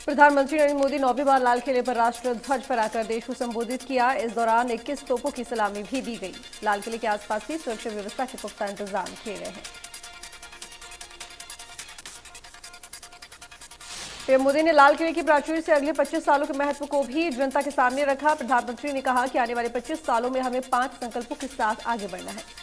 प्रधानमंत्री नरेंद्र मोदी 9वीं बार लाल किले पर राष्ट्र ध्वज फहराकर देश को संबोधित किया। इस दौरान 21 तोपों की सलामी भी दी गई। लाल किले के आसपास भी सुरक्षा व्यवस्था के पुख्ता इंतजाम किए गए हैं। पीएम मोदी ने लाल किले की प्राचीर से अगले 25 सालों के महत्व को भी जनता के सामने रखा। प्रधानमंत्री ने कहा कि आने वाले 25 सालों में हमें 5 संकल्पों के साथ आगे बढ़ना है।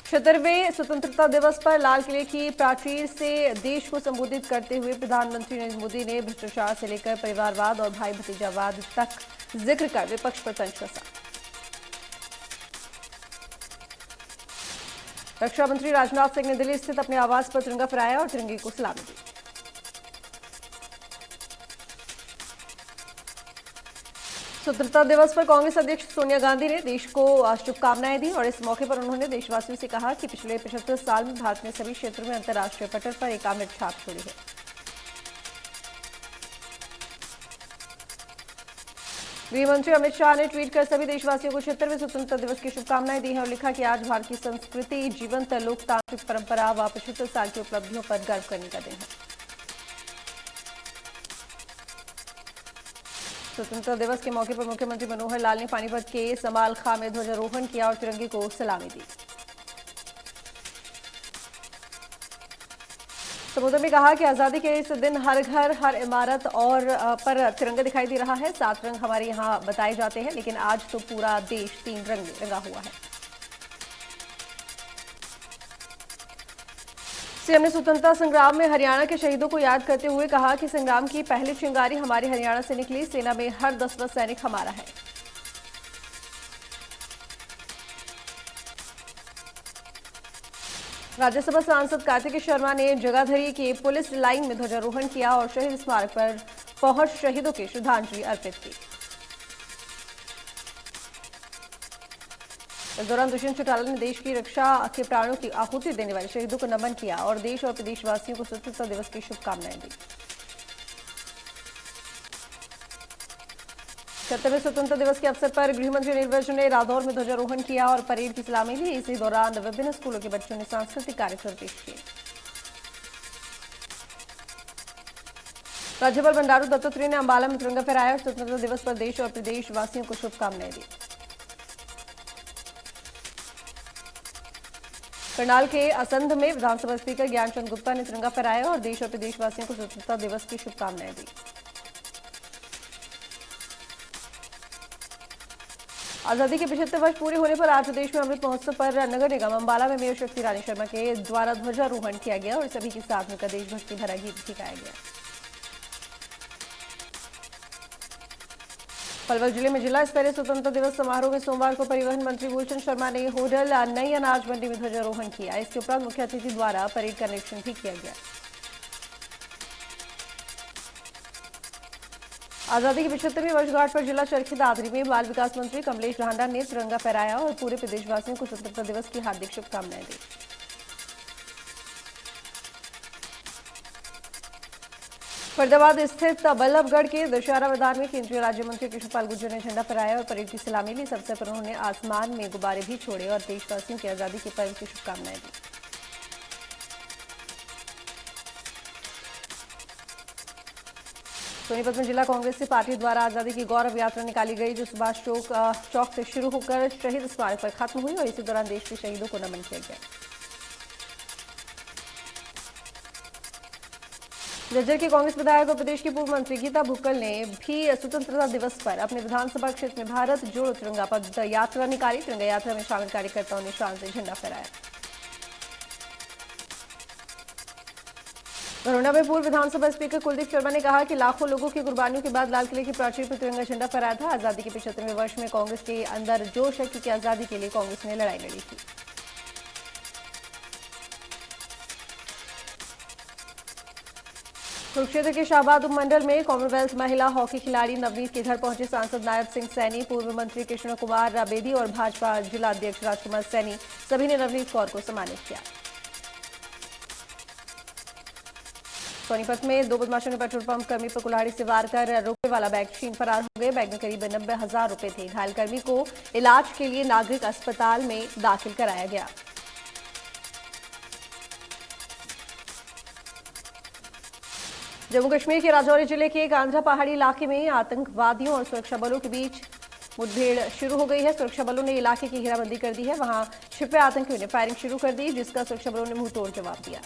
76वें स्वतंत्रता दिवस पर लाल किले की प्राचीर से देश को संबोधित करते हुए प्रधानमंत्री नरेंद्र मोदी ने भ्रष्टाचार से लेकर परिवारवाद और भाई भतीजावाद तक जिक्र कर विपक्ष पर तंज कसा। रक्षा मंत्री राजनाथ सिंह ने दिल्ली स्थित अपने आवास पर तिरंगा फहराया और तिरंगे को सलामी दी। स्वतंत्रता दिवस पर कांग्रेस अध्यक्ष सोनिया गांधी ने देश को शुभकामनाएं दी और इस मौके पर उन्होंने देशवासियों से कहा कि पिछले 75 साल में भारत ने सभी क्षेत्रों में अंतर्राष्ट्रीय पटल पर एक अमिट छाप छोड़ी है। गृह मंत्री अमित शाह ने ट्वीट कर सभी देशवासियों को 76वें स्वतंत्रता दिवस की शुभकामनाएं दी हैं और लिखा कि आज भारत की संस्कृति, जीवंत लोकतांत्रिक परंपरा व 75 साल की उपलब्धियों पर गर्व करने का दिन है। स्वतंत्रता दिवस के मौके पर मुख्यमंत्री मनोहर लाल ने पानीपत के समाल खां में ध्वजारोहण किया और तिरंगे को सलामी दी। संबोधन में कहा कि आजादी के इस दिन हर घर, हर इमारत और पर तिरंगा दिखाई दे रहा है। 7 रंग हमारे यहाँ बताए जाते हैं, लेकिन आज तो पूरा देश 3 रंग में रंगा हुआ है। सीएम ने स्वतंत्रता संग्राम में हरियाणा के शहीदों को याद करते हुए कहा कि संग्राम की पहली चिंगारी हमारे हरियाणा से निकली। सेना में हर 10वां सैनिक हमारा है। राज्यसभा सांसद कार्तिकेय शर्मा ने जगाधरी के पुलिस लाइन में ध्वजारोहण किया और शहीद स्मारक पर पहुंच शहीदों की श्रद्धांजलि अर्पित की। इस दौरान दुष्यंत चौटाला ने देश की रक्षा के प्राणों की आहुति देने वाले शहीदों को नमन किया और देश और प्रदेशवासियों को स्वतंत्रता दिवस की शुभकामनाएं दी। 76वें स्वतंत्रता दिवस के अवसर पर गृहमंत्री अनिल विज ने रादौर में ध्वजारोहण किया और परेड की सलामी ली। इसी दौरान विभिन्न स्कूलों के बच्चों ने सांस्कृतिक कार्यक्रम पेश किए। राज्यपाल बंडारू दत्तात्रेय ने अंबाला में तिरंगा फहराया और स्वतंत्रता दिवस पर देश और प्रदेशवासियों को शुभकामनाएं दी। करनाल के असंध में विधानसभा स्पीकर ज्ञानचंद गुप्ता ने तिरंगा फहराया और देश और प्रदेशवासियों को स्वतंत्रता दिवस की शुभकामनाएं दी। आजादी के 75 वर्ष पूरे होने पर आज प्रदेश में अमृत महोत्सव पर नगर निगम अंबाला में मेयर शक्ति रानी शर्मा के द्वारा ध्वजारोहण किया गया और सभी के साथ मिलकर देशभक्ति भरा गीत भी गाया गया। पलवल जिले में जिला स्तरीय स्वतंत्रता दिवस समारोह में सोमवार को परिवहन मंत्री मूलचंद शर्मा ने होडल नई अनाज मंडी में ध्वजारोहण किया। इसके उपरांत मुख्य अतिथि द्वारा परेड का निरीक्षण भी किया गया। आजादी की 75वीं वर्षगांठ पर जिला चरखी दादरी में बाल विकास मंत्री कमलेश ढांडा ने तिरंगा फहराया और पूरे प्रदेशवासियों को स्वतंत्रता दिवस की हार्दिक शुभकामनाएं दी। फरीदाबाद स्थित बल्लभगढ़ के दशहरा मैदान में केंद्रीय राज्य मंत्री कृष्णपाल गुर्जर ने झंडा फहराया और परेड की सलामी ली। इस अवसर पर उन्होंने आसमान में गुब्बारे भी छोड़े और देशवासियों की आजादी के पर्व की शुभकामनाएं दी। सोनीपत में जिला कांग्रेस से पार्टी द्वारा आजादी की गौरव यात्रा निकाली गई, जो सुभाष चौक से शुरू होकर शहीद स्मारक पर खत्म हुई और इसी दौरान देश के शहीदों को नमन किया गया। जज्जर के कांग्रेस विधायक और प्रदेश की पूर्व मंत्री गीता भुक्कल ने भी स्वतंत्रता दिवस पर अपने विधानसभा क्षेत्र में भारत जोड़ो तिरंगा पद यात्रा निकाली। तिरंगा यात्रा में शामिल कार्यकर्ताओं ने शान से झंडा फहराया। बरौना में पूर्व विधानसभा स्पीकर कुलदीप शर्मा ने कहा कि लाखों लोगों की कुर्बानियों के बाद लाल किले की प्राचीर पर तिरंगा झंडा फहराया था। आजादी के 75वें वर्ष में कांग्रेस के अंदर जोश है, क्योंकि आजादी के लिए कांग्रेस ने लड़ाई लड़ी थी। कुरुक्षेत्र के शाहबाद उपमंडल में कॉमनवेल्थ महिला हॉकी खिलाड़ी नवनीत के घर पहुंचे सांसद नायब सिंह सैनी, पूर्व मंत्री कृष्ण कुमार बेदी और भाजपा जिला अध्यक्ष राजकुमार सैनी, सभी ने नवनीत कौर को सम्मानित किया। सोनीपत में 2 बदमाशों ने पेट्रोल पंप कर्मी पर कुल्हाड़ी से वार कर रुपए वाला बैग छीन फरार हो गए। बैग में करीब 90,000 रुपए थे। घायल कर्मी को इलाज के लिए नागरिक अस्पताल में दाखिल कराया गया। जम्मू कश्मीर के राजौरी जिले के कांझा पहाड़ी इलाके में आतंकवादियों और सुरक्षा बलों के बीच मुठभेड़ शुरू हो गई है। सुरक्षा बलों ने इलाके की घेराबंदी कर दी है। वहां छिपे आतंकियों ने फायरिंग शुरू कर दी, जिसका सुरक्षा बलों ने मुंह तोड़ जवाब दिया।